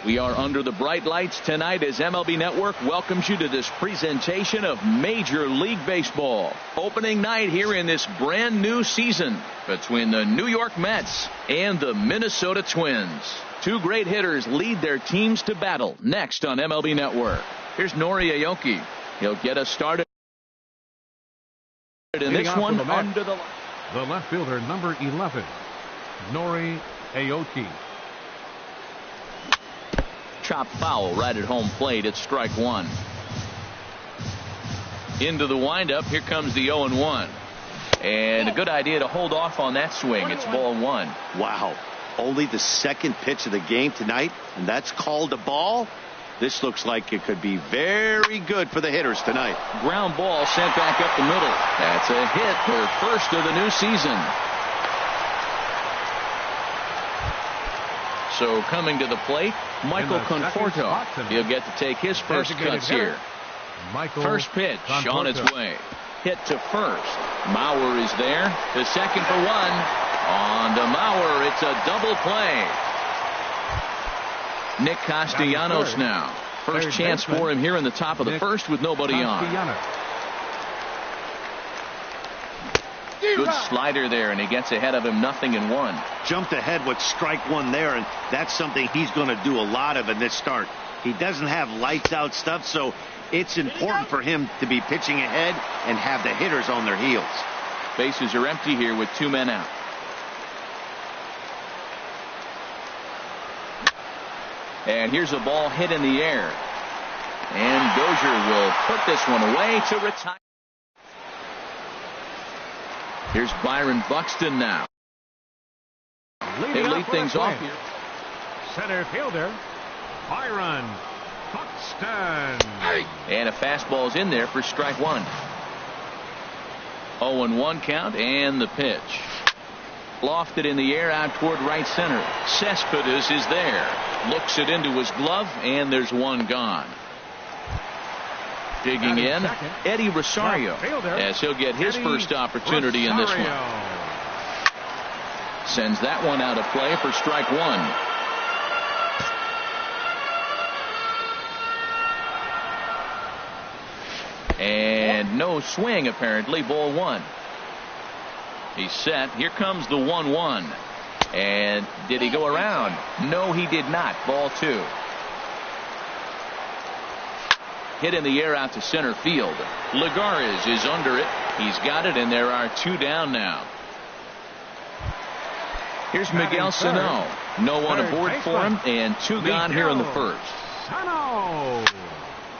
We are under the bright lights tonight as MLB Network welcomes you to this presentation of Major League Baseball. Opening night here in this brand new season between the New York Mets and the Minnesota Twins. Two great hitters lead their teams to battle next on MLB Network. Here's Nori Aoki. He'll get us started in this one under the left fielder, number 11, Nori Aoki. Chop foul right at home plate. It's strike one. Into the windup. Here comes the 0-1. And a good idea to hold off on that swing. It's ball one. Wow. Only the second pitch of the game tonight, and that's called a ball. This looks like it could be very good for the hitters tonight. Ground ball sent back up the middle. That's a hit, their first of the new season. So coming to the plate, Michael Conforto. He'll get to take his first cuts here. First pitch on its way. Hit to first. Mauer is there. The second for one. On to Mauer. It's a double play. Nick Castellanos now. First chance for him here in the top of the first with nobody on. Good slider there, and he gets ahead of him, 0-1. Jumped ahead with strike one there, and that's something he's going to do a lot of in this start. He doesn't have lights out stuff, so it's important for him to be pitching ahead and have the hitters on their heels. Bases are empty here with 2 men out. And here's a ball hit in the air. And Dozier will put this one away to retire. Here's Byron Buxton now. They lead things off here. Center fielder, Byron Buxton. And a fastball's in there for strike one. 0-1 count, and the pitch. Lofted in the air out toward right center. Cespedes is there. Looks it into his glove, and there's one gone. Digging in, Eddie Rosario, as he'll get his first opportunity in this one. Sends that one out of play for strike one. And no swing, apparently. Ball one. He's set. Here comes the 1-1. And did he go around? No, he did not. Ball two. Hit in the air out to center field. Lagares is under it. He's got it, and there are 2 down now. Here's Miguel Sano. No one aboard for him, and 2 gone here in the first.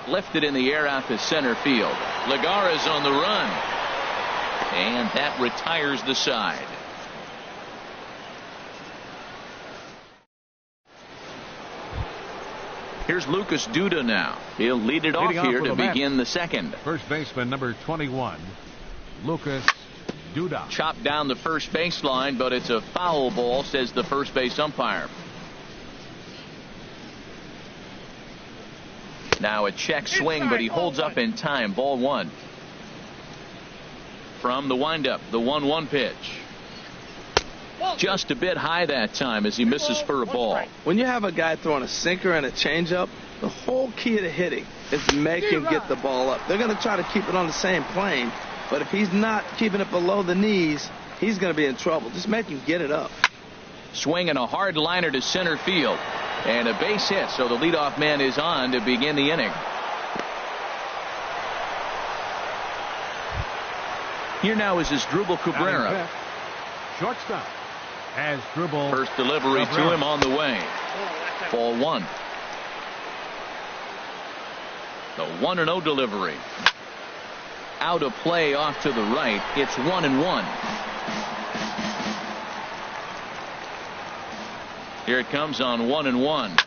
Lifted in the air out to center field. Lagares on the run. And that retires the side. Here's Lucas Duda now. He'll lead it off here to begin the second. First baseman number 21, Lucas Duda. Chopped down the first baseline, but it's a foul ball, says the first base umpire. Now a check swing, but he holds up in time. Ball one. From the windup, the 1-1 pitch. Just a bit high that time as he misses for a ball. When you have a guy throwing a sinker and a changeup, the whole key to hitting is make him get the ball up. They're going to try to keep it on the same plane, but if he's not keeping it below the knees, he's going to be in trouble. Just make him get it up. Swinging a hard liner to center field. And a base hit, so the leadoff man is on to begin the inning. Here now is Asdrubal Cabrera. Shortstop. Asdrubal. First delivery to him on the way. Ball one. The 1-0 delivery. Out of play off to the right. It's 1-1. Here it comes on 1-1.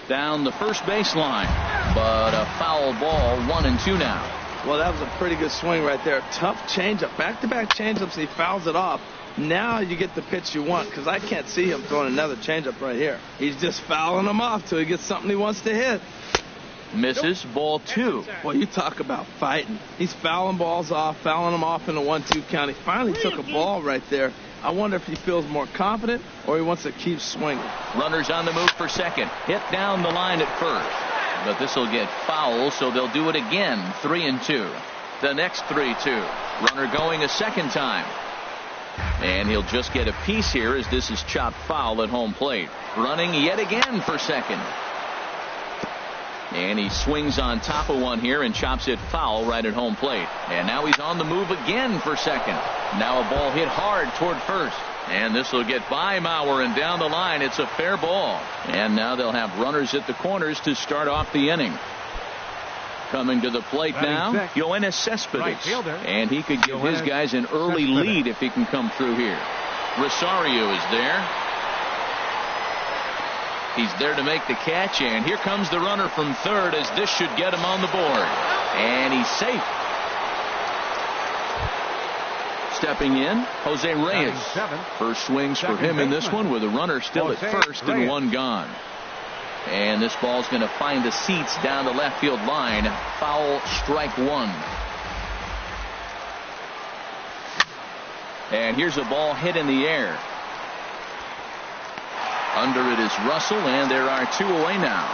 Down the first baseline. But a foul ball. 1-2 now. Well, that was a pretty good swing right there. Tough changeup. Back-to-back changeups. He fouls it off. Now you get the pitch you want, because I can't see him throwing another changeup right here. He's just fouling them off till he gets something he wants to hit. Misses. Ball two. Well, you talk about fighting. He's fouling balls off, fouling them off in the 1-2 count. He finally took a ball right there I wonder if he feels more confident or he wants to keep swinging. Runners on the move for second. Hit down the line at first. But this will get foul, so they'll do it again. 3-2. The next 3-2. Runner going a second time. And he'll just get a piece here as this is chopped foul at home plate. Running yet again for second. And he swings on top of one here and chops it foul right at home plate. And now he's on the move again for second. Now a ball hit hard toward first. And this will get by Mauer and down the line. It's a fair ball. And now they'll have runners at the corners to start off the inning. Coming to the plate now, Yoenis Cespedes. And he could give his guys an early lead if he can come through here. Rosario is there. He's there to make the catch, and here comes the runner from third as this should get him on the board. And he's safe. Stepping in, Jose Reyes. First swings for him in this one with a runner still at first and one gone. And this ball's going to find the seats down the left field line. Foul, strike one. And here's a ball hit in the air. Under it is Russell, and there are two away now.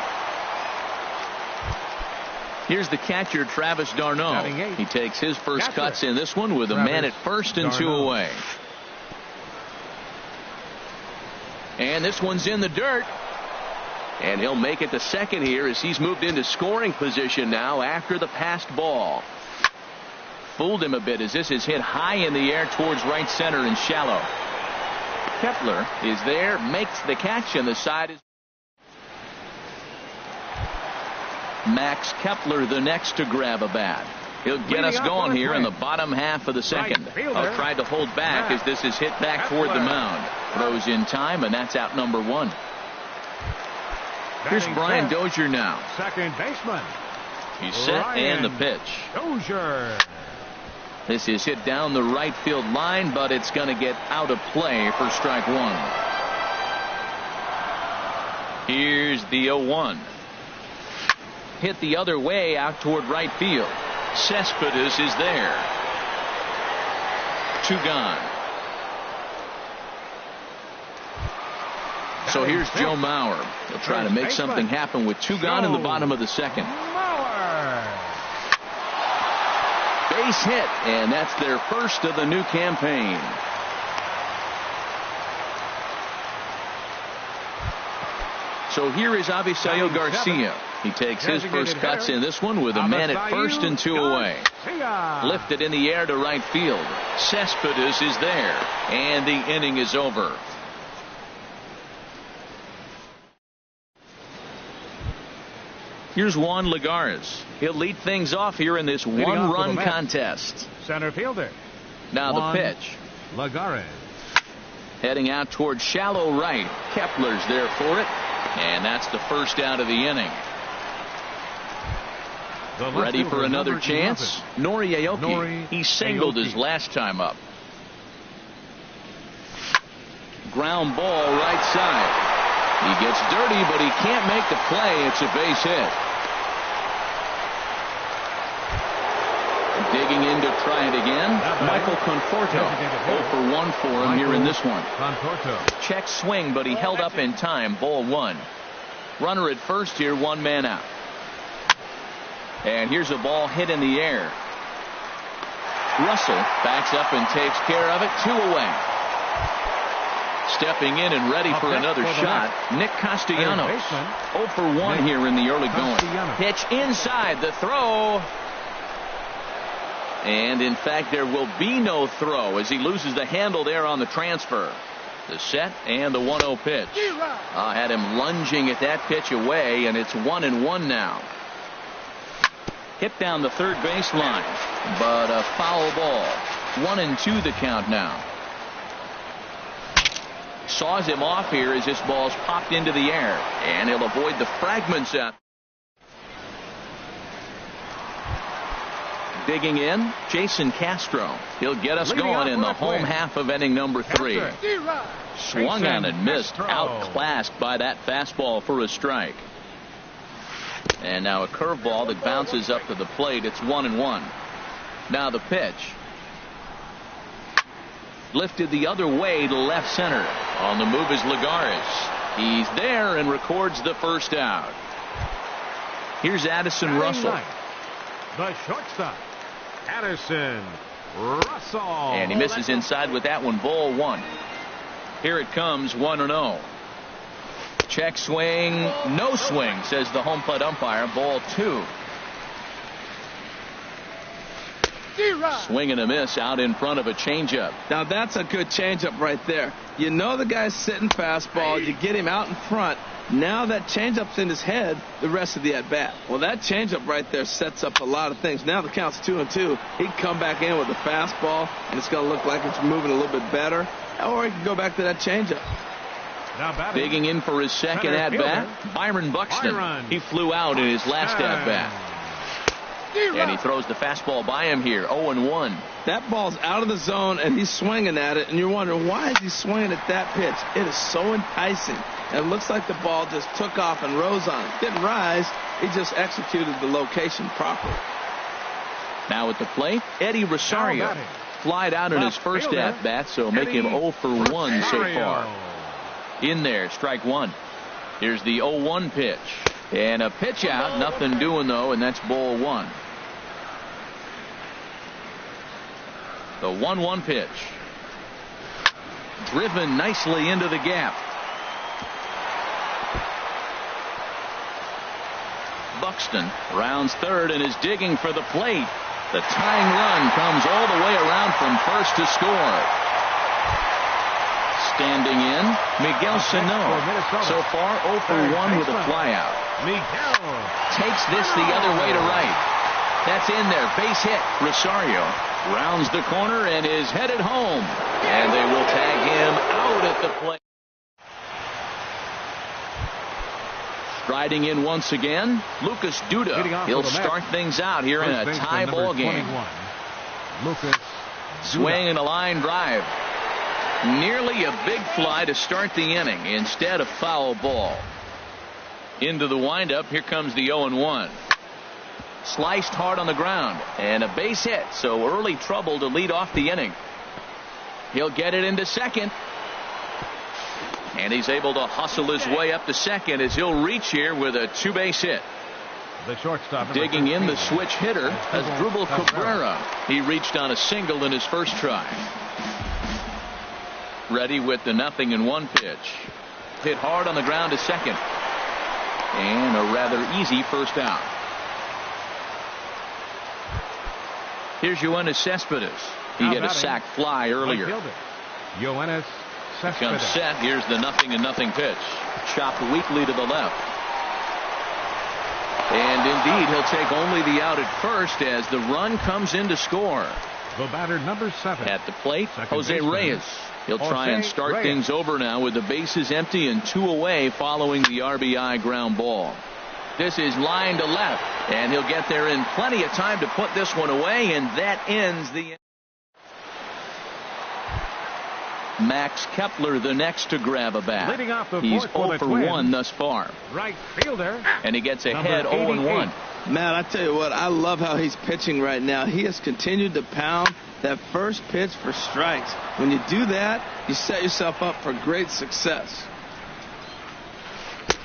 Here's the catcher, Travis d'Arnaud. He takes his first cuts in this one with a man at first and two away. And this one's in the dirt. And he'll make it to second here as he's moved into scoring position now after the passed ball. Fooled him a bit as this is hit high in the air towards right center and shallow. Kepler is there, makes the catch, and the side is Max Kepler, the next to grab a bat. He'll get us going here in the bottom half of the second. Tried to hold back as this is hit back toward the mound. Throws in time, and that's out number one. Here's Brian Dozier now. Second baseman. He's set and the pitch. Dozier. This is hit down the right field line, but it's going to get out of play for strike one. Here's the 0-1. Hit the other way out toward right field. Cespedes is there. Two gone. So here's Joe Mauer. He'll try to make something happen with two gone in the bottom of the second. Base hit, and that's their first of the new campaign. So here is Avisail Garcia. He takes his first cuts in this one with a man at first and two away. Lifted in the air to right field. Cespedes is there, and the inning is over. Here's Juan Lagares. He'll lead things off here in this one-run contest. Center fielder. Now Juan the pitch. Lagares. Heading out toward shallow right. Kepler's there for it. And that's the first out of the inning. Ready for another chance? Nori Aoki. He singled his last time up. Ground ball right side. He gets dirty, but he can't make the play. It's a base hit. Digging in to try it again, Michael Conforto. 0 for 1 for him here in this one. Check swing, but he held up in time. Ball one. Runner at first here, one man out. And here's a ball hit in the air. Russell backs up and takes care of it. Two away. Stepping in and ready for another shot, Nick Castellanos. 0 for 1 here in the early going. Pitch inside, the throw. And in fact, there will be no throw as he loses the handle there on the transfer. The set and the 1-0 pitch. Had him lunging at that pitch away, and it's 1-1 now. Hit down the third base line, but a foul ball. 1-2 the count now. Saws him off here as this ball's popped into the air, and he'll avoid the fragments out. Digging in, Jason Castro. He'll get us going in the home half of inning number 3. Swung on and missed, outclassed by that fastball for a strike. And now a curveball that bounces up to the plate. It's 1-1. Now the pitch. Lifted the other way to left center. On the move is Lagares. He's there and records the first out. Here's Addison Russell. The shortstop, Addison Russell. And he misses inside with that one. Ball 1. Here it comes, 1-0. Check swing, no swing, says the home plate umpire. Ball 2. Swing and a miss out in front of a changeup. Now that's a good changeup right there. You know the guy's sitting fastball. You get him out in front. Now that changeup's in his head the rest of the at-bat. Well, that changeup right there sets up a lot of things. Now the count's 2-2. He can come back in with a fastball, and it's going to look like it's moving a little bit better. Or he can go back to that changeup. Digging in for his second at-bat, Byron Buxton. He flew out in his last at-bat. And he throws the fastball by him here, 0-1. That ball's out of the zone, and he's swinging at it, and you're wondering, why is he swinging at that pitch? It is so enticing. And it looks like the ball just took off and rose on it. Didn't rise. He just executed the location properly. Now at the plate, Eddie Rosario. Flied out in his first at-bat, so make him 0 for 1 so far. In there, strike 1. Here's the 0-1 pitch. And a pitch out, nothing doing though, and that's ball 1. The 1-1 pitch. Driven nicely into the gap. Buxton rounds third and is digging for the plate. The tying run comes all the way around from first to score. Standing in, Miguel Sano. So far 0 for 1 with a flyout. Takes this the other way to right. That's in there. Base hit. Rosario rounds the corner and is headed home. And they will tag him out at the plate. Striding in once again, Lucas Duda. He'll start things out here in a tie ball game. Swing and a line drive. Nearly a big fly to start the inning instead of foul ball. Into the windup. Here comes the 0-1. Sliced hard on the ground and a base hit, so early trouble to lead off the inning. He'll get it into second. And he's able to hustle his way up to second as he'll reach here with a 2-base hit. The shortstop digging in, the switch hitter, Asdrubal Cabrera. He reached on a single in his first try. Ready with the 0-1 pitch. Hit hard on the ground to second. And a rather easy first out. Here's Yoenis Cespedes. He hit a sac fly earlier. Yoenis Cespedes comes set. Here's the 0-0 pitch. Chopped weakly to the left. And indeed, he'll take only the out at first as the run comes in to score. The batter, number 7. At the plate, Jose Reyes. He'll try and start things over now with the bases empty and 2 away following the RBI ground ball. This is line to left, and he'll get there in plenty of time to put this one away, and that ends the inning. Max Kepler the next to grab a bat. He's 0 for 1 thus far. Right fielder. And he gets ahead 0-1. Man, I tell you what, I love how he's pitching right now. He has continued to pound that first pitch for strikes. When you do that, you set yourself up for great success.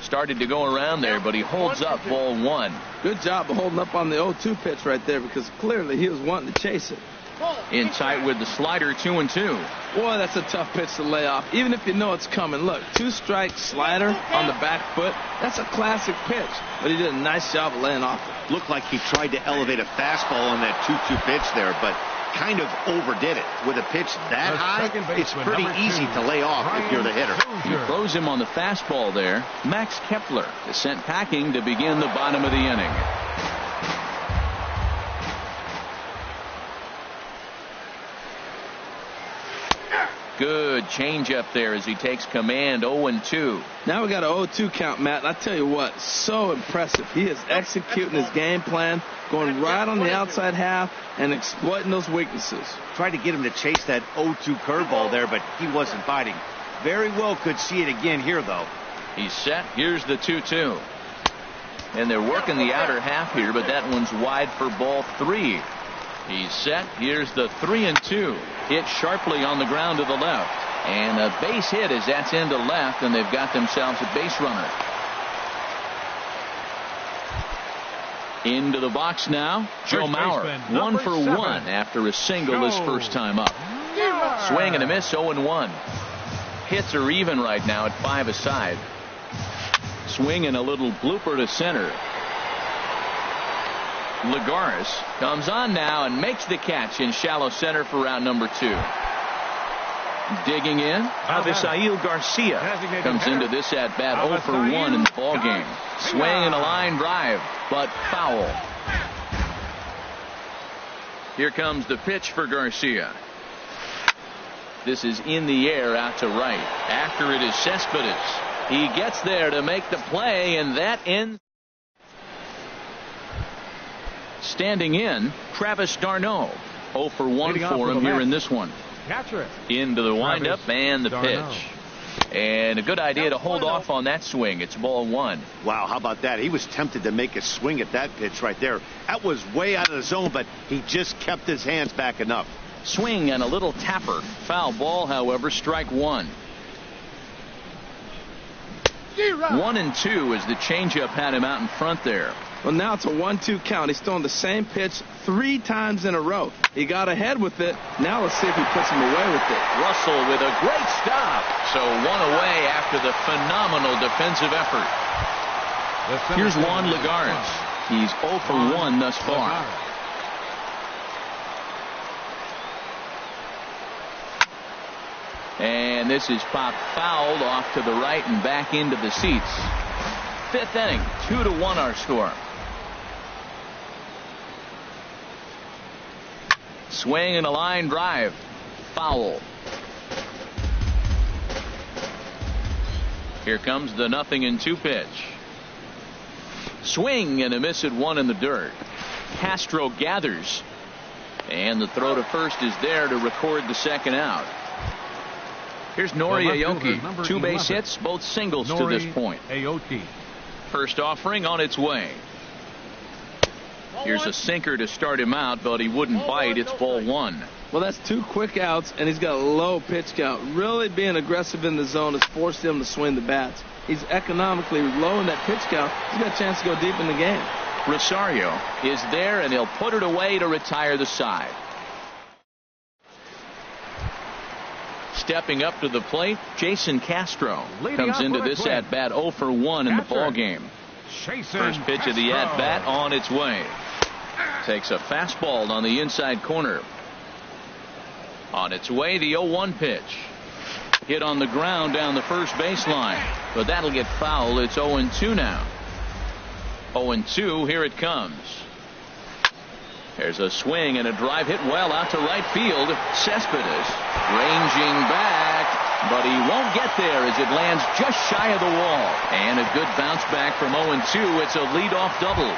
Started to go around there, but he holds up ball 1. Good job of holding up on the 0-2 pitch right there, because clearly he was wanting to chase it. In tight with the slider, 2-2. Boy, that's a tough pitch to lay off, even if you know it's coming. Look, 2-strike slider on the back foot. That's a classic pitch, but he did a nice job of laying off it. Looked like he tried to elevate a fastball on that 2-2 pitch there, but kind of overdid it. With a pitch that high, it's pretty easy to lay off if you're the hitter. He throws him on the fastball there. Max Kepler is sent packing to begin the bottom of the inning. Good changeup there as he takes command. 0-2. Now we got a 0-2 count, Matt. And I tell you what, so impressive. He is executing his game plan, going right on the outside half and exploiting those weaknesses. Tried to get him to chase that 0-2 curveball there, but he wasn't biting. Very well could see it again here, though. He's set. Here's the 2-2. And they're working the outer half here, but that one's wide for ball 3. He's set. Here's the 3-2. Hit sharply on the ground to the left. And a base hit as that's into left, and they've got themselves a base runner. Into the box now, Joe Mauer. 1 for 1 after a single his first time up. Swing and a miss, 0-1. Hits are even right now at 5 aside. Swing and a little blooper to center. Lagares comes on now and makes the catch in shallow center for round number 2. Digging in, Avisail Garcia comes into this at bat 0 for 1 in the ball game. Swing and a line drive, but foul. Here comes the pitch for Garcia. This is in the air out to right. After it is Cespedes. He gets there to make the play, and that ends. Standing in, Travis d'Arnaud. 0 for 1 for him here in this one. Into the windup and the pitch. And a good idea to hold off on that swing. It's ball 1. Wow, how about that? He was tempted to make a swing at that pitch right there. That was way out of the zone, but he just kept his hands back enough. Swing and a little tapper. Foul ball, however, strike 1. 1-2 as the changeup had him out in front there. Well, now it's a 1-2 count. He's throwing the same pitch 3 times in a row. He got ahead with it. Now let's see if he puts him away with it. Russell with a great stop. So 1 away after the phenomenal defensive effort. Here's Juan Lagares. He's 0 for 1 thus far. And this is popped fouled off to the right and back into the seats. 5th inning, 2-1 our score. Swing and a line drive. Foul. Here comes the 0-2 pitch. Swing and a miss at 1 in the dirt. Castro gathers. And the throw to first is there to record the second out. Here's Nori Aoki. 2 base hits, both singles to this point. First offering on its way. Here's a sinker to start him out, but he wouldn't bite. It's ball 1. Well, that's 2 quick outs, and he's got a low pitch count. Really being aggressive in the zone has forced him to swing the bats. He's economically low in that pitch count. He's got a chance to go deep in the game. Rosario is there, and he'll put it away to retire the side. Stepping up to the plate, Jason Castro comes into this at bat 0 for 1 in the ball game. First pitch of the at bat on its way. Takes a fastball on the inside corner. On its way, the 0-1 pitch. Hit on the ground down the first baseline, but that'll get foul. It's 0-2 now. 0-2, here it comes. There's a swing and a drive hit well out to right field. Cespedes ranging back, but he won't get there as it lands just shy of the wall. And a good bounce back from 0-2. It's a leadoff double.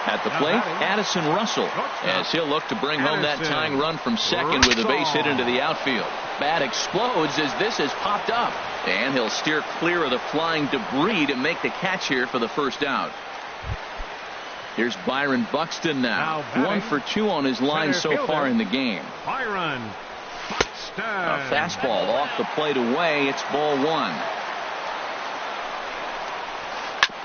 At the plate, Addison Russell, as he'll look to bring home that tying run from second with a base hit into the outfield. Bat explodes as this has popped up, and he'll steer clear of the flying debris to make the catch here for the first out. Here's Byron Buxton now. 1 for 2 on his line so far in the game. Byron Buxton. A fastball off the plate away. It's ball 1.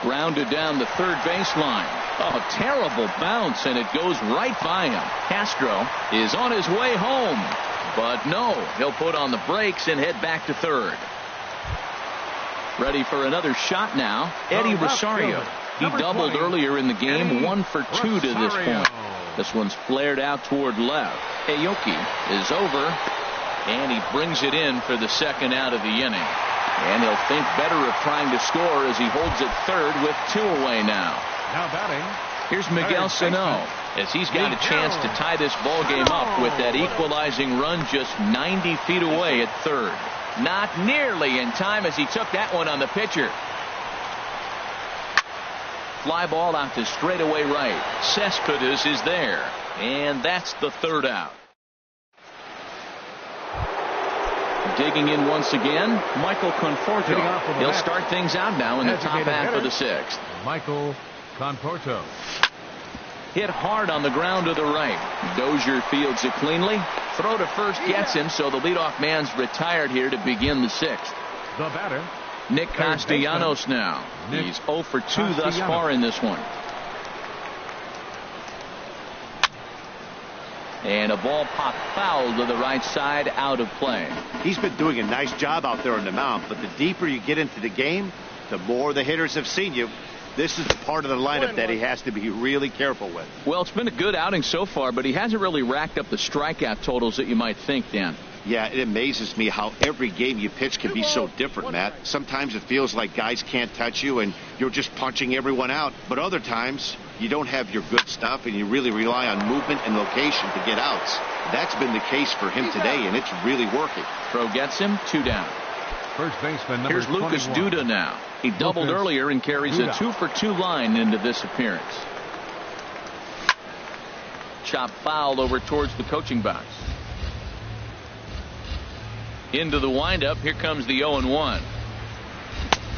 Grounded down the third baseline. Oh, terrible bounce, and it goes right by him. Castro is on his way home, but no, he'll put on the brakes and head back to third. Ready for another shot now, Eddie Rosario. He doubled earlier in the game, 1 for 2 to this point. This one's flared out toward left. Aoki is over, and he brings it in for the second out of the inning. And he'll think better of trying to score as he holds it third with 2 away now. Now batting. Here's Miguel Sano as he's got a chance to tie this ball game up with that equalizing run just 90 feet away at third. Not nearly in time as he took that one on the pitcher. Fly ball out to straightaway right. Cespedes is there, and that's the third out. Digging in once again, Michael Conforto. He'll start things out now in the top half of the 6th. Michael Conforto. Hit hard on the ground to the right. Dozier fields it cleanly. Throw to first gets him, so the leadoff man's retired here to begin the 6th. The batter, Nick Castellanos now. He's 0 for 2 thus far in this one. And a ball popped foul to the right side, out of play. He's been doing a nice job out there on the mound, but the deeper you get into the game, the more the hitters have seen you. This is the part of the lineup that he has to be really careful with. Well, it's been a good outing so far, but he hasn't really racked up the strikeout totals that you might think, Dan. Yeah, it amazes me how every game you pitch can be so different, Matt. Sometimes it feels like guys can't touch you and you're just punching everyone out. But other times, you don't have your good stuff and you really rely on movement and location to get outs. That's been the case for him today, and it's really working. Throw gets him, 2 down. first baseman number Here's Lucas 21. Duda now. He doubled earlier and carries a 2 for 2 line into this appearance. Chop foul over towards the coaching box. Into the windup. Here comes the 0-1.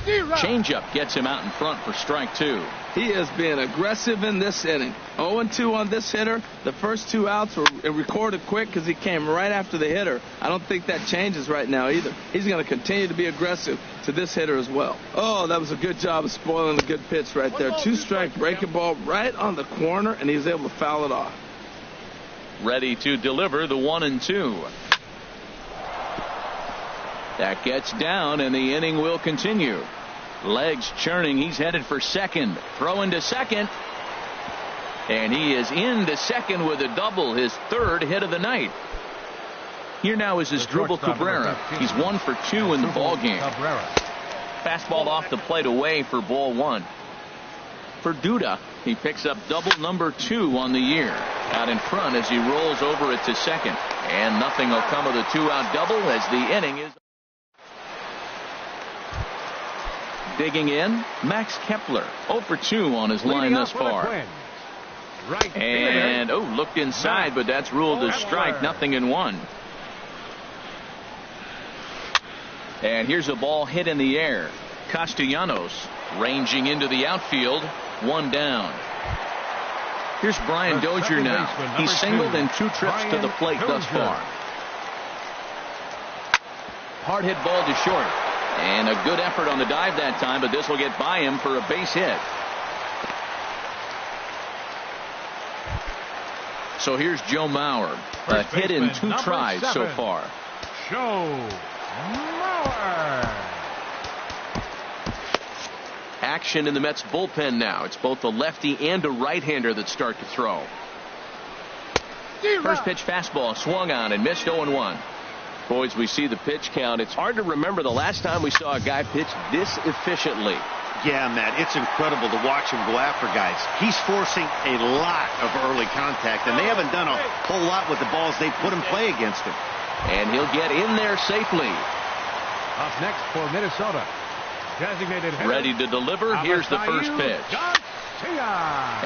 Changeup gets him out in front for strike 2. He is being aggressive in this inning. 0-2 on this hitter. The first 2 outs were recorded quick because he came right after the hitter. I don't think that changes right now either. He's going to continue to be aggressive to this hitter as well. Oh, that was a good job of spoiling a good pitch right there. 2-strike breaking ball right on the corner, and he was able to foul it off. Ready to deliver the 1-2. That gets down, and the inning will continue. Legs churning. He's headed for second. Throwing to second. And he is into second with a double, his 3rd hit of the night. Here now is Asdrubal Cabrera. He's 1 for 2 in the ballgame. Fastball off the plate away for ball 1. For Duda, he picks up double number 2 on the year. Out in front as he rolls over it to second. And nothing will come of the 2-out double as the inning is. Digging in, Max Kepler, 0 for 2 on his line thus far. And, looked inside, but that's ruled a strike, 0-1. And here's a ball hit in the air. Castellanos ranging into the outfield, 1 down. Here's Brian Dozier now. He's singled in 2 trips to the plate thus far. Hard hit ball to short. And a good effort on the dive that time, but this will get by him for a base hit. So here's Joe Mauer. A hit in 2 tries so far. Joe Mauer. Action in the Mets bullpen now. It's both a lefty and a right-hander that start to throw. First pitch fastball swung on and missed. 0-1. Boys, we see the pitch count. It's hard to remember the last time we saw a guy pitch this efficiently. Yeah, Matt, it's incredible to watch him go after guys. He's forcing a lot of early contact, and they haven't done a whole lot with the balls they put in play against him. And he'll get in there safely. Up next for Minnesota, designated hitter. Ready to deliver. Here's the first pitch.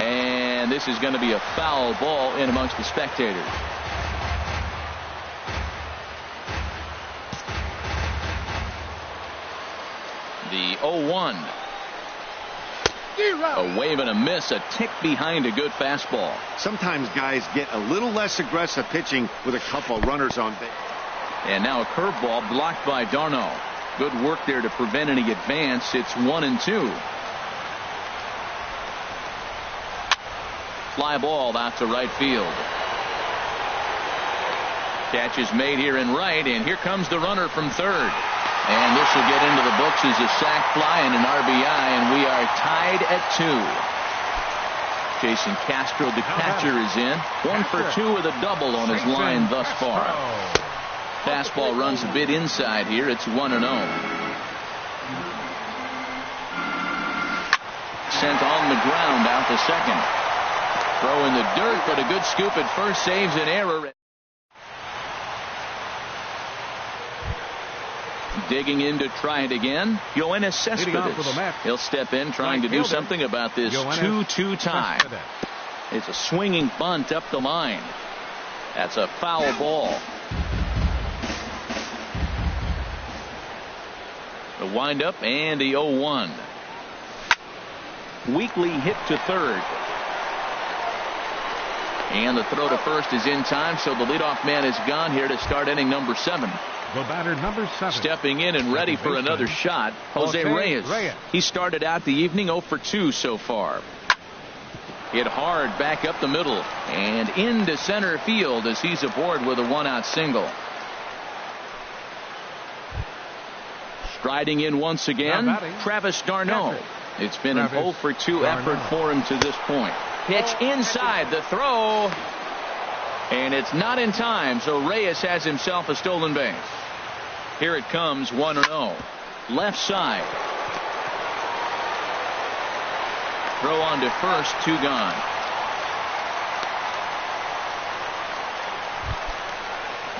And this is going to be a foul ball in amongst the spectators. The 0-1. A wave and a miss, a tick behind a good fastball. Sometimes guys get a little less aggressive pitching with a couple runners on base. And now a curveball blocked by Darno. Good work there to prevent any advance. It's 1-2. Fly ball out to right field. Catch is made here in right, and here comes the runner from third. And this will get into the books as a sac fly and an RBI, and we are tied at 2. Jason Castro, the catcher, is in. 1 for 2 with a double on his line thus far. Fastball runs a bit inside here. It's 1-0. Sent on the ground out to second. Throw in the dirt, but a good scoop at first saves an error. Digging in to try it again. Yoenis Cespedes. He'll step in trying to do something about this 2-2 tie. It's a swinging bunt up the line. That's a foul ball. The windup and the 0-1. Weekly hit to third. And the throw to first is in time, so the leadoff man is gone here to start inning number 7. The batter, number 7. Stepping in and ready for another shot, Jose Reyes. He started out the evening 0 for 2 so far. Hit hard back up the middle and into center field as he's aboard with a 1-out single. Striding in once again, Travis d'Arnaud. It's been an 0 for 2 effort for him to this point. Pitch inside, the throw, and it's not in time, so Reyes has himself a stolen base. Here it comes, 1-0. Left side. Throw on to first, 2 gone.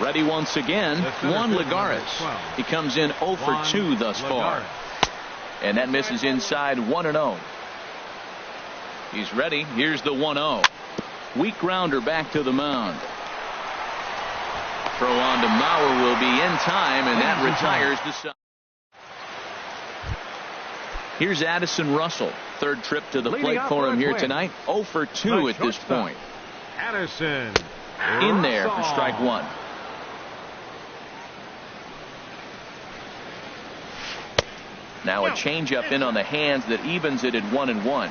Ready once again, Juan Lagares. He comes in 0 for 2 thus far. And that misses inside, 1-0. He's ready. Here's the 1-0. Weak grounder back to the mound. Throw on to Mauer will be in time, and that retires the side. Here's Addison Russell. Third trip to the plate for him here tonight. 0 for 2 at this point. Addison in there for strike 1. Now a changeup in on the hands that evens it at 1-1.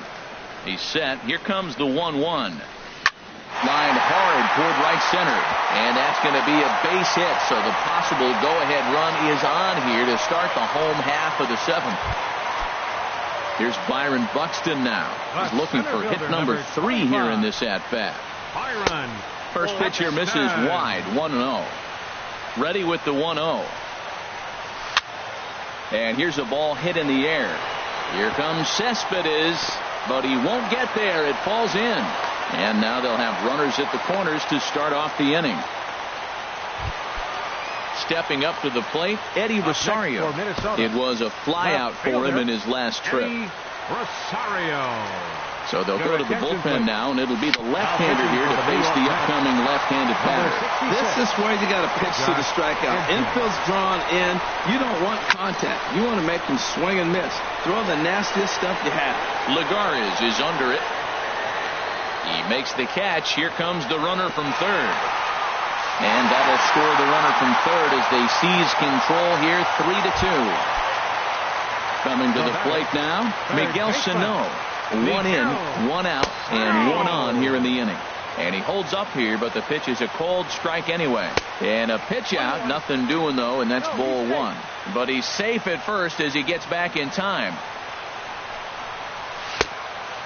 He's set. Here comes the 1-1. Lined hard toward right center. And that's going to be a base hit. So the possible go-ahead run is on here to start the home half of the 7th. Here's Byron Buxton now. He's looking for hit number 3 here in this at-bat. First pitch here misses wide. 1-0. Ready with the 1-0. And here's a ball hit in the air. Here comes Cespedes, but he won't get there. It falls in. And now they'll have runners at the corners to start off the inning. Stepping up to the plate, Eddie Rosario. It was a flyout for him in his last trip. So they'll go to the bullpen now, and it'll be the left-hander here to face the upcoming left-handed batter. This is where you got to pitch to the strikeout. Infield's drawn in. You don't want contact. You want to make them swing and miss. Throw the nastiest stuff you have. Lagares is under it. He makes the catch. Here comes the runner from third. And that'll score the runner from third as they seize control here, 3-2. Coming to the plate now, Miguel Sano. 1 in, 1 out, and 1 on here in the inning. And he holds up here, but the pitch is a cold strike anyway. And a pitch out, nothing doing though, and that's ball 1. But he's safe at first as he gets back in time.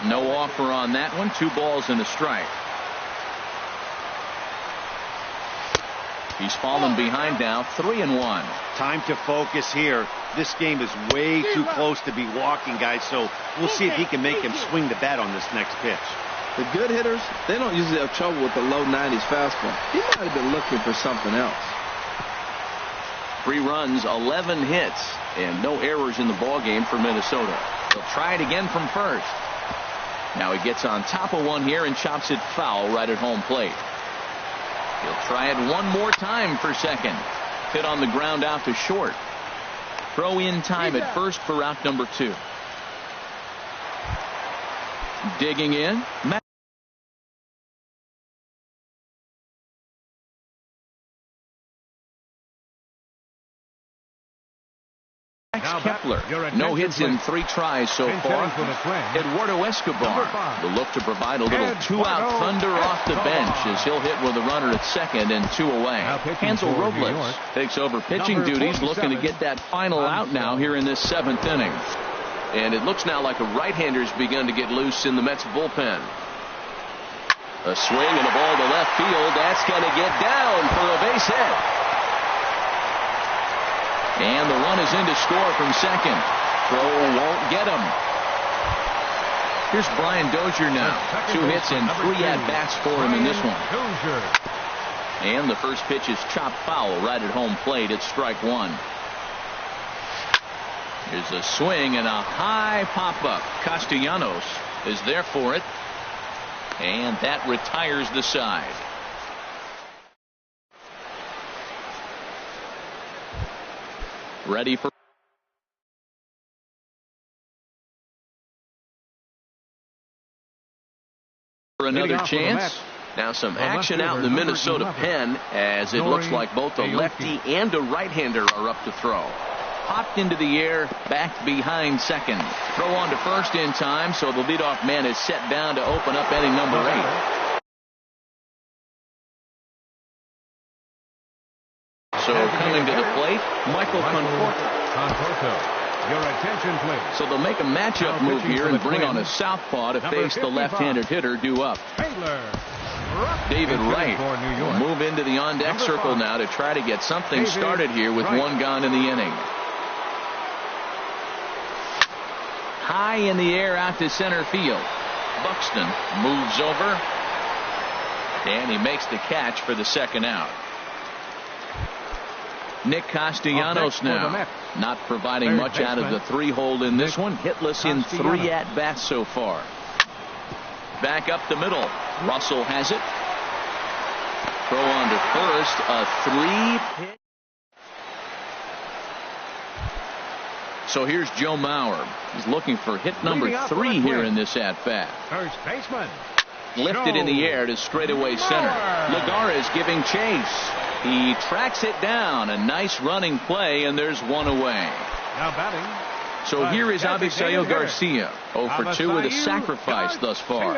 No offer on that one. 2 balls and a strike. He's fallen behind now, 3-1. Time to focus here. This game is way too close to be walking, guys, so we'll see if he can make him swing the bat on this next pitch. The good hitters, they don't usually have trouble with the low 90s fastball. He might have been looking for something else. 3 runs, 11 hits, and no errors in the ballgame for Minnesota. They'll try it again from first. Now he gets on top of one here and chops it foul right at home plate. He'll try it one more time for second. Hit on the ground out to short. Throw in time at first for out number 2. Digging in. Kepler. No hits in 3 tries so far. Eduardo Escobar will look to provide a little 2-out thunder off the bench as he'll hit with a runner at second and 2 away. Hansel Robles takes over pitching duties, looking to get that final out now here in this 7th inning. And it looks now like a right-hander's begun to get loose in the Mets bullpen. A swing and a ball to left field. That's going to get down for a base hit. And the run is in to score from second. Throw won't get him. Here's Brian Dozier now. 2 hits and 3 at-bats for him in this one. And the first pitch is chopped foul right at home plate. It's strike 1. Here's a swing and a high pop-up. Castellanos is there for it. And that retires the side. Ready for another chance. Now some action out in the Minnesota pen as it looks like both a lefty and a right-hander are up to throw. Popped into the air, back behind second. Throw on to first in time, so the leadoff man is set down to open up inning number 8. So coming to the plate, Michael Conforto. Your attention, please. So they'll make a matchup move here and bring on a southpaw to face the left-handed hitter due up. David Wright will move into the on-deck circle now to try to get something started here with one gone in the inning. High in the air out to center field. Buxton moves over, and he makes the catch for the second out. Nick Castellanos now, not providing much out of the 3-hole in this one. Hitless in 3 at-bats so far. Back up the middle. Russell has it. Throw on to first. A 3-pitch. So here's Joe Mauer. He's looking for hit number 3 here in this at-bat. First baseman. Lifted in the air to straightaway center. Lagares giving chase. He tracks it down. A nice running play, and there's one away. Now batting. So here is Avisail Garcia. 0 for 2 with a sacrifice thus far.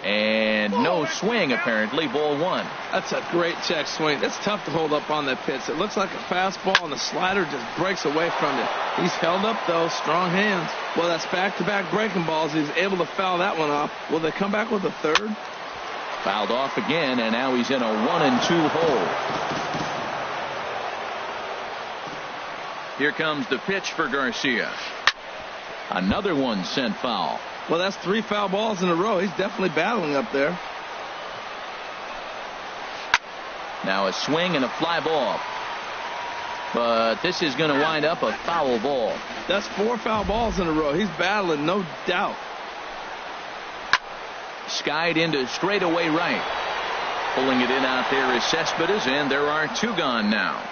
And no swing, apparently. Ball 1. That's a great check swing. That's tough to hold up on that pitch. It looks like a fastball, and the slider just breaks away from it. He's held up, though. Strong hands. Well, that's back-to-back breaking balls. He's able to foul that one off. Will they come back with a third? Fouled off again, and now he's in a 1-2 hole. Here comes the pitch for Garcia. Another one sent foul. Well, that's 3 foul balls in a row. He's definitely battling up there. Now a swing and a fly ball. But this is going to wind up a foul ball. That's 4 foul balls in a row. He's battling, no doubt. Skied into straightaway right. Pulling it in out there is Cespedes, and there are 2 gone now.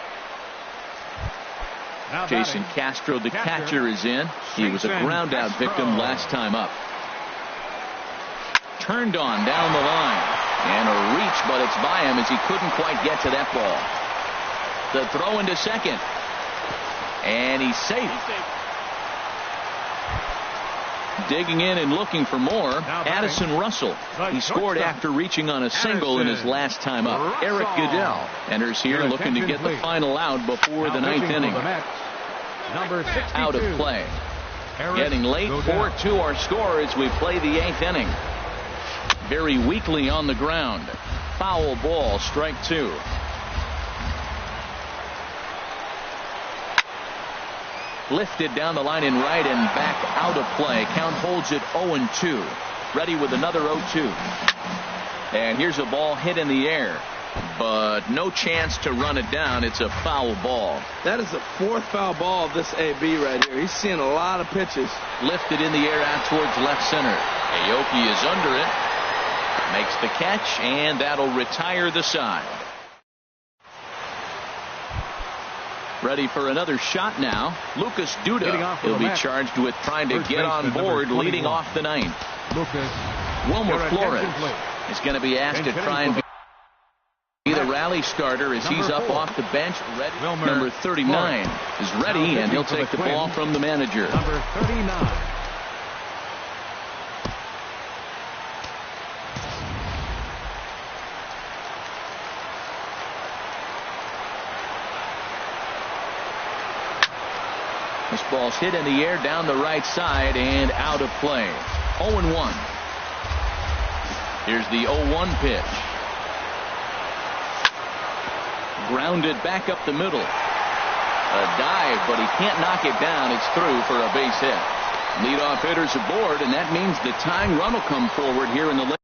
Jason Castro, the catcher, is in. He was a ground out victim last time up. Turned on down the line. And a reach, but it's by him as he couldn't quite get to that ball. The throw into second. And he's safe. Digging in and looking for more, Addison Russell. He scored after reaching on a single in his last time up. Eric Goodell enters here looking to get the final out before the 9th inning. Out of play. Getting late, 4-2 our score as we play the 8th inning. Very weakly on the ground. Foul ball, strike 2. Lifted down the line in right and back out of play. Count holds it 0-2. Ready with another 0-2. And here's a ball hit in the air, but no chance to run it down. It's a foul ball. That is the 4th foul ball of this AB right here. He's seeing a lot of pitches. Lifted in the air out towards left center. Aoki is under it. Makes the catch, and that'll retire the side. Ready for another shot now. Lucas Duda. He'll be charged with trying to get on board leading off the 9th. Wilmer Flores is going to be asked to try and be the rally starter as he's up off the bench. Ready. Number 39 is ready, and he'll take the ball from the manager. Number 39. This ball's hit in the air down the right side and out of play. 0-1. Here's the 0-1 pitch. Grounded back up the middle. A dive, but he can't knock it down. It's through for a base hit. Leadoff hitters aboard, and that means the tying run will come forward here in the late.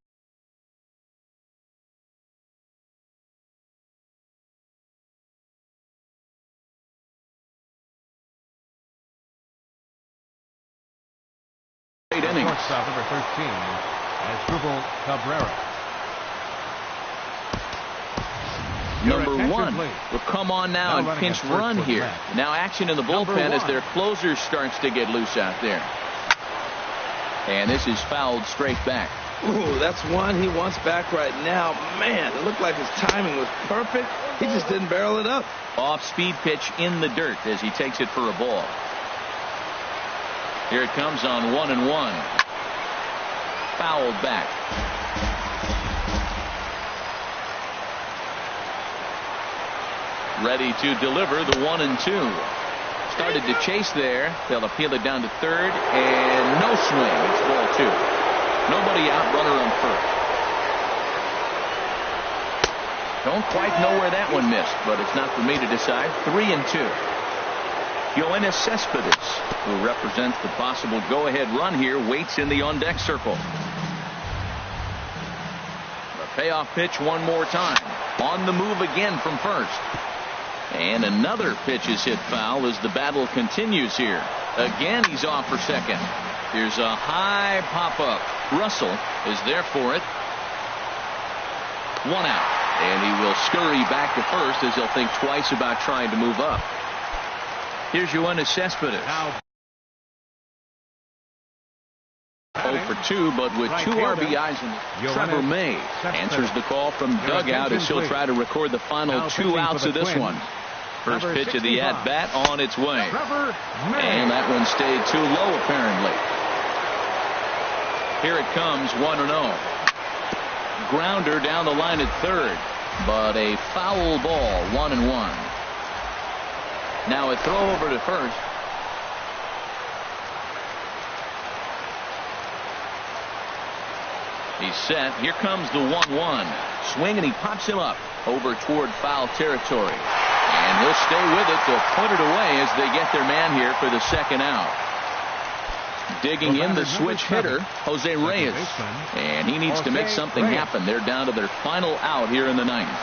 Shortstop number 13 as Drupal Cabrera. Number 1 will come on now and pinch run here. Now action in the bullpen as their closer starts to get loose out there. And this is fouled straight back. Ooh, that's one he wants back right now. Man, it looked like his timing was perfect. He just didn't barrel it up. Off-speed pitch in the dirt as he takes it for a ball. Here it comes on 1-1. Fouled back. Ready to deliver the 1-2. Started to chase there. They'll appeal it down to third, and no swing. It's ball 2. Nobody out, runner on first. Don't quite know where that one missed, but it's not for me to decide. 3-2. Yoenis Cespedes, who represents the possible go-ahead run here, waits in the on-deck circle. The payoff pitch one more time. On the move again from first. And another pitch is hit foul as the battle continues here. Again, he's off for second. Here's a high pop-up. Russell is there for it. 1 out. And he will scurry back to first as he'll think twice about trying to move up. Here's Yoenis Cespedes. 0 for 2, but with 2 RBIs. Trevor May answers the call from dugout as he'll try to record the final 2 outs of this one. First pitch of the at-bat on its way. And that one stayed too low, apparently. Here it comes, 1-0. Grounder down the line at third, but a foul ball, 1-1. Now a throw over to first. He's set. Here comes the 1-1. Swing, and he pops him up over toward foul territory. And he'll stay with it to put it away as they get their man here for the second out. Digging in the switch hitter, Jose Reyes. And he needs to make something happen. They're down to their final out here in the ninth.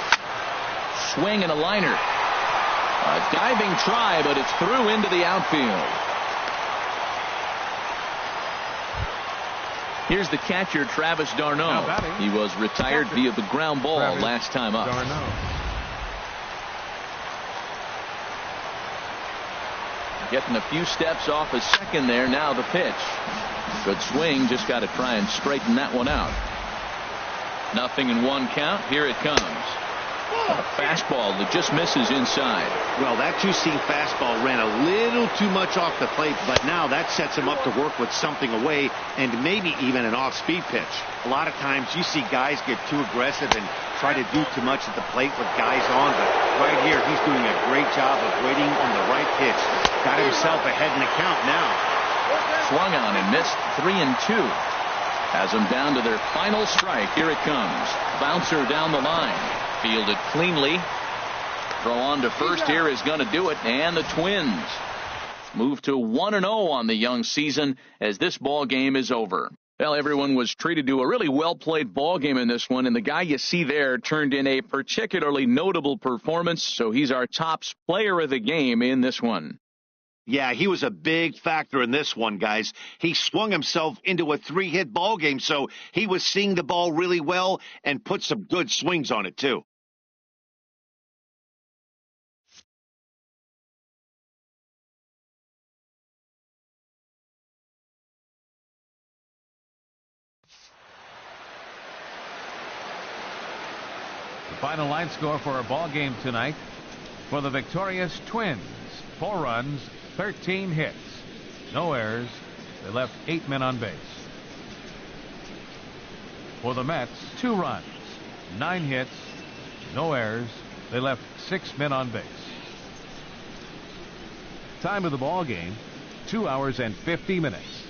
Swing and a liner. A diving try, but it's through into the outfield. Here's the catcher, Travis d'Arnaud. He was retired via the ground ball last time up. Getting a few steps off a second there. Now the pitch. Good swing. Just got to try and straighten that one out. 0-1 count. Here it comes. A fastball that just misses inside. Well, that two-seam fastball ran a little too much off the plate, but now that sets him up to work with something away and maybe even an off-speed pitch. A lot of times you see guys get too aggressive and try to do too much at the plate with guys on, but right here he's doing a great job of waiting on the right pitch. Got himself ahead in the count now. Swung on and missed. 3-2. Has them down to their final strike. Here it comes. Bouncer down the line. Fielded cleanly. Throw on to first here is going to do it. And the Twins move to 1-0 on the young season as this ball game is over. Well, everyone was treated to a really well-played ball game in this one, and the guy you see there turned in a particularly notable performance, so he's our top player of the game in this one. Yeah, he was a big factor in this one, guys. He swung himself into a 3-hit ball game, so he was seeing the ball really well and put some good swings on it, too. The final line score for our ball game tonight for the victorious Twins: 4 runs, 13 hits, no errors. They left 8 men on base. For the Mets, 2 runs, 9 hits, no errors. They left 6 men on base. Time of the ball game, 2 hours and 50 minutes.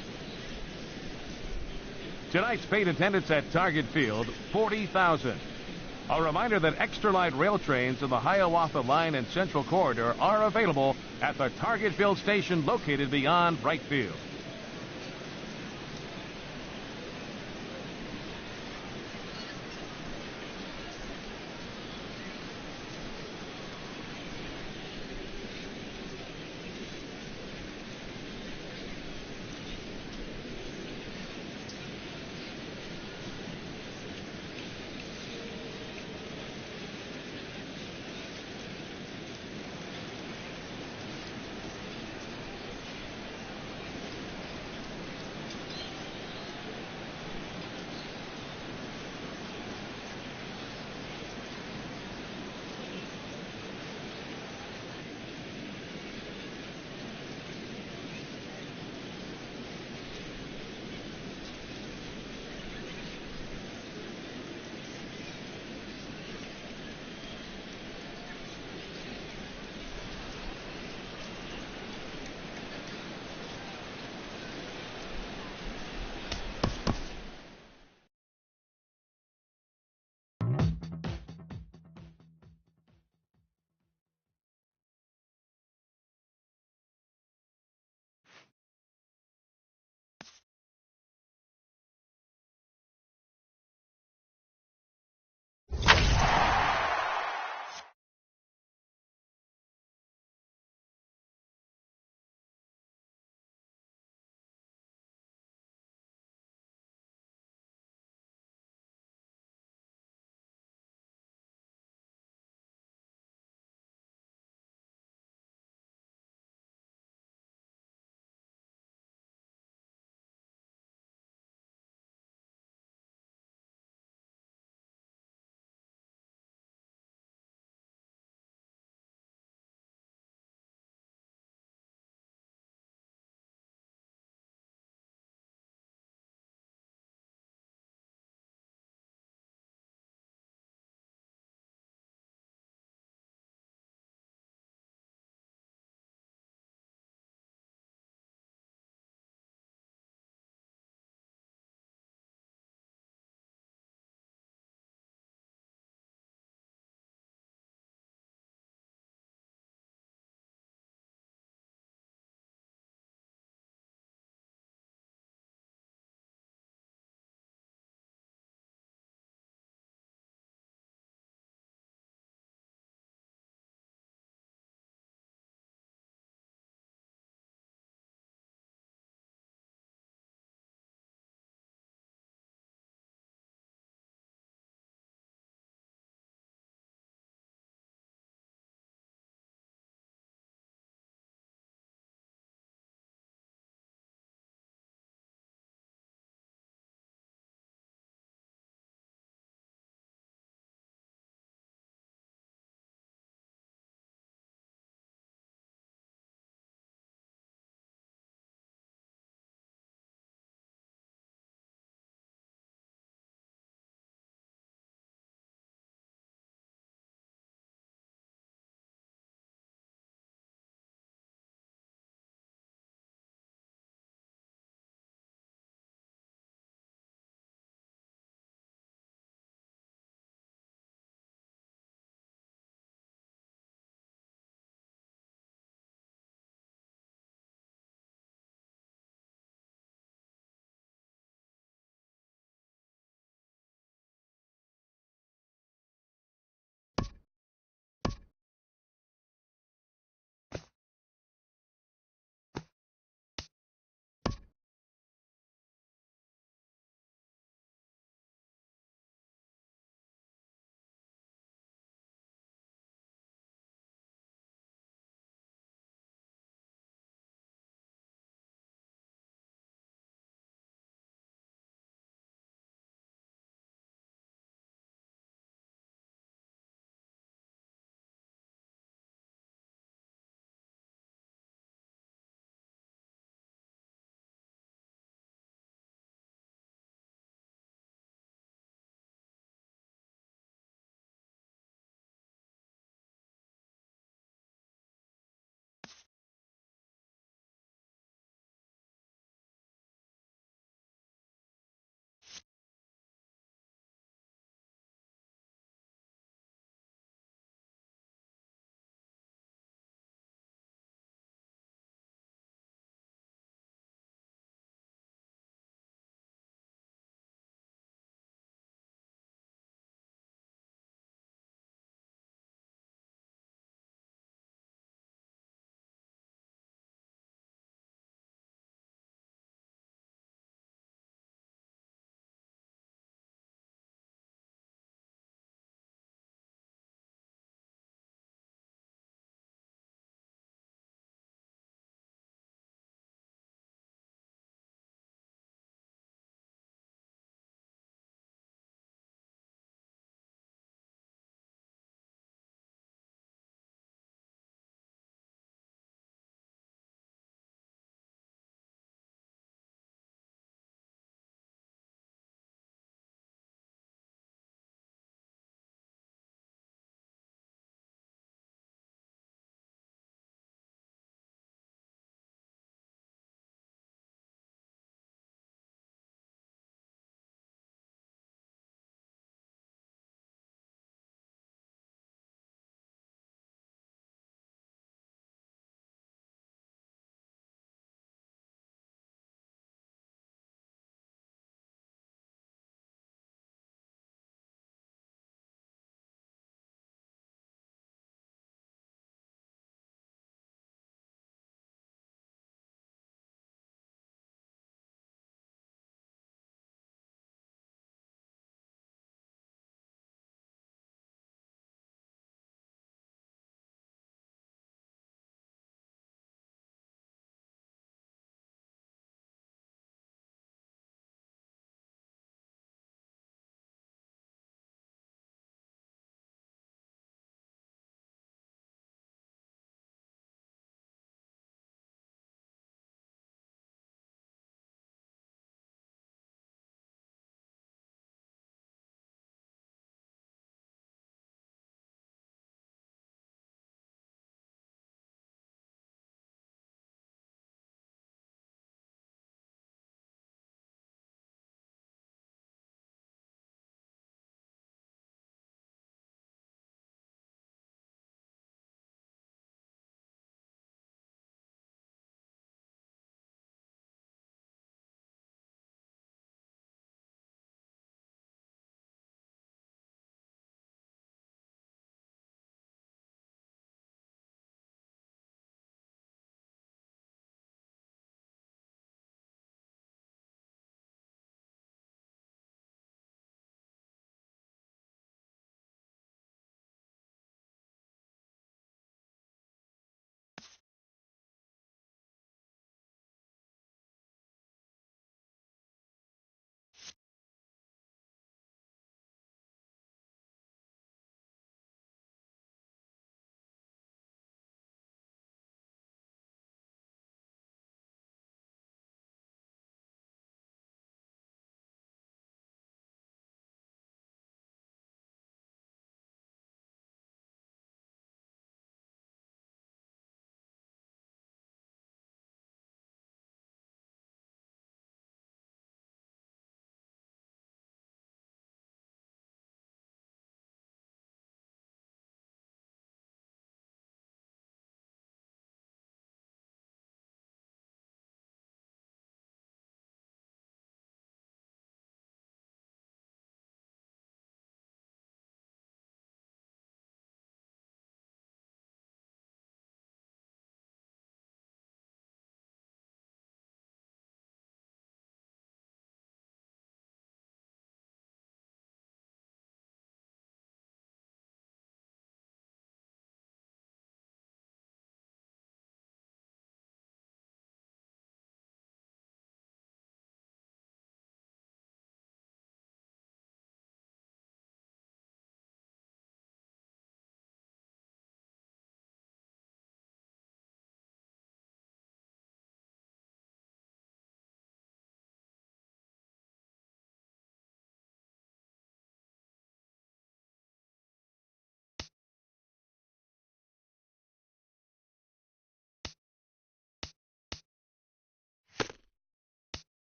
Tonight's paid attendance at Target Field, 40,000. A reminder that extra light rail trains in the Hiawatha Line and Central Corridor are available at the Target Field station located beyond right field.